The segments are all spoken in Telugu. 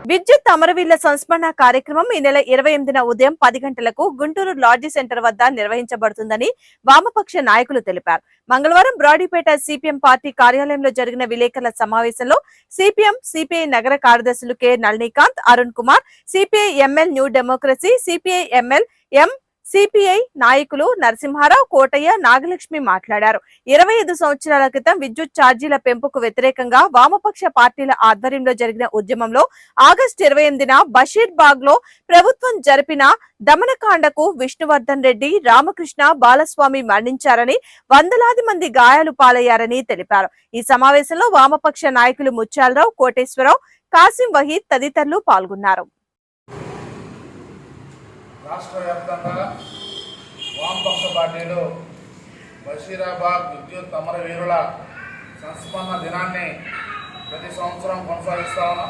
విద్యుత్ అమరవీరుల సంస్మరణ కార్యక్రమం ఈ నెల 28న ఉదయం 10 గంటలకు గుంటూరు లాడ్జి సెంటర్ వద్ద నిర్వహించబడుతుందని వామపక్ష నాయకులు తెలిపారు. మంగళవారం బ్రాడీపేట సిపిఎం పార్టీ కార్యాలయంలో జరిగిన విలేకరుల సమావేశంలో సిపిఎం, సిపిఐ నగర కార్యదర్శులు K Nalinikanth, Arun Kumar, CPI ML New Democracy, CPI ML M, CPI నాయకులు నరసింహారావు, కోటయ్య, నాగలక్ష్మి మాట్లాడారు. 25 సంవత్సరాల క్రితం విద్యుత్ ఛార్జీల పెంపుకు వ్యతిరేకంగా వామపక్ష పార్టీల ఆధ్వర్యంలో జరిగిన ఉద్యమంలో ఆగస్టు 28న బషీర్బాగ్ లో ప్రభుత్వం జరిపిన దమనకాండకు విష్ణువర్ధన్ రెడ్డి, రామకృష్ణ, బాలస్వామి మరణించారని, వందలాది మంది గాయాలు పాలయ్యారని తెలిపారు. ఈ సమావేశంలో వామపక్ష నాయకులు ముత్యాలరావు, కోటేశ్వరరావు, కాసిం వహీద్ తదితరులు పాల్గొన్నారు. రాష్ట్ర వ్యాప్తంగా వామపక్ష పార్టీలు బషీరాబాద్ విద్యుత్ అమరవీరుల సంస్మరణ దినాన్ని ప్రతి సంవత్సరం కొనసాగిస్తా ఉన్నాం.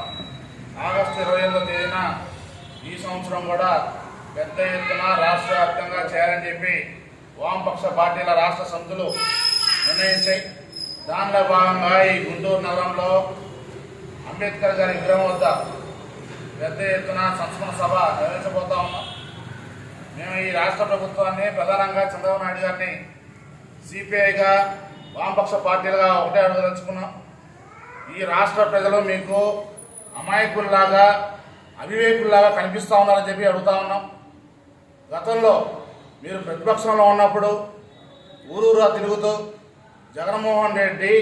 ఆగస్టు 28వ తేదీన ఈ సంవత్సరం కూడా పెద్ద ఎత్తున రాష్ట్ర వ్యాప్తంగా చేయాలని చెప్పి వామపక్ష పార్టీల రాష్ట్ర సమితులు నిర్ణయించాయి. దానిలో భాగంగా ఈ గుంటూరు నగరంలో అంబేద్కర్ గారి విగ్రహం వద్ద పెద్ద ఎత్తున సంస్మరణ సభ నిర్వహించబోతా ఉన్నాం. మేము ఈ రాష్ట్ర ప్రభుత్వాన్ని ప్రధానంగా చంద్రబాబు నాయుడు గారిని సిపిఐగా, వామపక్ష పార్టీలుగా ఒకటే అడగదలుచుకున్నాం. ఈ రాష్ట్ర ప్రజలు మీకు అమాయకుల్లాగా, అవివేకుల్లాగా కనిపిస్తూ ఉన్నారని చెప్పి అడుగుతా ఉన్నాం. గతంలో మీరు ప్రతిపక్షంలో ఉన్నప్పుడు ఊరూరా తిరుగుతూ జగన్మోహన్ రెడ్డి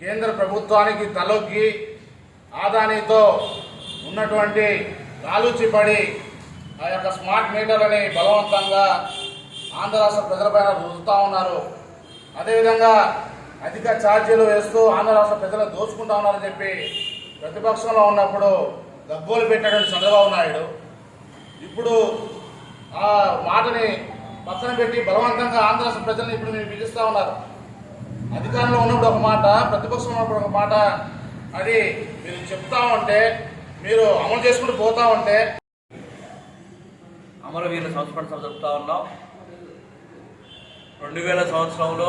కేంద్ర ప్రభుత్వానికి తలొగ్గి ఆదానితో ఉన్నటువంటి లాలూచిపడి ఆ యొక్క స్మార్ట్ మీటర్లని బలవంతంగా ఆంధ్ర రాష్ట్ర ప్రజలపైన రుద్దుతూ ఉన్నారు. అదేవిధంగా అధిక ఛార్జీలు వేస్తూ ఆంధ్ర రాష్ట్ర ప్రజలు దోచుకుంటా ఉన్నారని చెప్పి ప్రతిపక్షంలో ఉన్నప్పుడు గగ్గోలు పెట్టినటువంటి చంద్రబాబు నాయుడు ఇప్పుడు ఆ మాటని పక్కన పెట్టి బలవంతంగా ఆంధ్ర రాష్ట్ర ప్రజల్ని ఇప్పుడు మీరు పిలుస్తూ ఉన్నారు. అధికారంలో ఉన్నప్పుడు ఒక మాట, ప్రతిపక్షంలో ఉన్నప్పుడు ఒక మాట, అది మీరు చెప్తా ఉంటే, మీరు అమలు చేసుకుంటూ పోతా ఉంటే. అమరవీరుల సంస్మరణ సభ జరుపుతూ ఉన్నాం. 2000 సంవత్సరంలో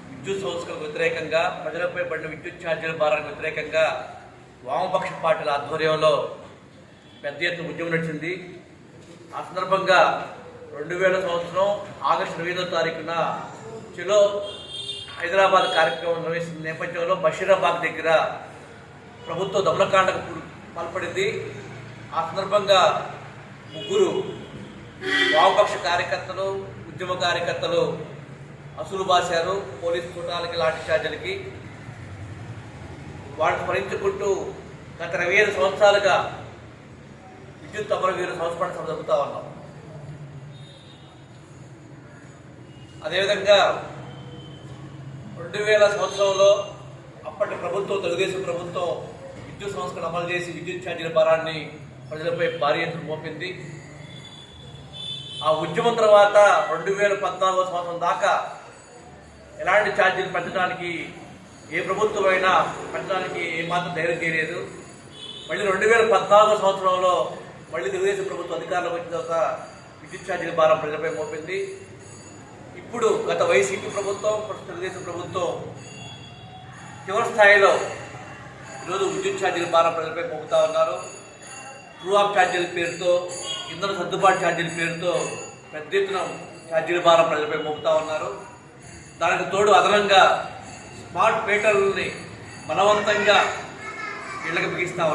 విద్యుత్ సంస్కరణకు వ్యతిరేకంగా, ప్రజలపై పడిన విద్యుత్ ఛార్జీల భారానికి వ్యతిరేకంగా వామపక్ష పార్టీల ఆధ్వర్యంలో పెద్ద ఎత్తున ఉద్యమం నడిచింది. ఆ సందర్భంగా 2000 సంవత్సరం ఆగస్టు 25వ తారీఖున చెలో హైదరాబాద్ కార్యక్రమం నిర్వహిస్తున్న నేపథ్యంలో బషీరాబాద్ దగ్గర ప్రభుత్వ దమనకాండకు పాల్పడింది. ఆ సందర్భంగా 3 వామపక్ష కార్యకర్తలు, ఉద్యమ కార్యకర్తలు అసలు బాశారు పోలీసు కూటాలకి, లాఠీ చార్జీలకి. వాటిని స్మరించుకుంటూ గత 25 సంవత్సరాలుగా విద్యుత్ అమరవీరుల సంస్మరణ సభ జరుపుతా ఉన్నాం. అదేవిధంగా 2000 సంవత్సరంలో అప్పటి ప్రభుత్వం, తెలుగుదేశం ప్రభుత్వం విద్యుత్ సంస్కరణ అమలు చేసి విద్యుత్ ఛార్జీల భారాన్ని ప్రజలపై భారీ ఎత్తున మోపింది. ఆ ఉద్యమం తర్వాత 2014 సంవత్సరం దాకా ఎలాంటి ఛార్జీలు పెంచడానికి ఏ ప్రభుత్వం అయినా పెంచడానికి ఏమాత్రం ధైర్యం చేయలేదు. మళ్ళీ 2014 సంవత్సరంలో మళ్ళీ తెలుగుదేశం ప్రభుత్వం అధికారంలోకి వచ్చిన తర్వాత విద్యుత్ ఛార్జీల భారం ప్రజలపై మోపింది. ఇప్పుడు గత వైసీపీ ప్రభుత్వం, తెలుగుదేశం ప్రభుత్వం చివరి స్థాయిలో ఈరోజు విద్యుత్ ఛార్జీల భారం ప్రజలపై మోపుతా ఉన్నారు. ట్రూ ఆఫ్ ఛార్జీల పేరుతో, ఇంధన సర్దుబాటు ఛార్జీల పేరుతో పెద్ద ఎత్తున ఛార్జీల భారం ప్రజలపై మోపుతా ఉన్నారు. దానికి తోడు అదనంగా స్మార్ట్ మీటర్లని బలవంతంగా ఇళ్లకు బిగిస్తూ ఉన్నారు.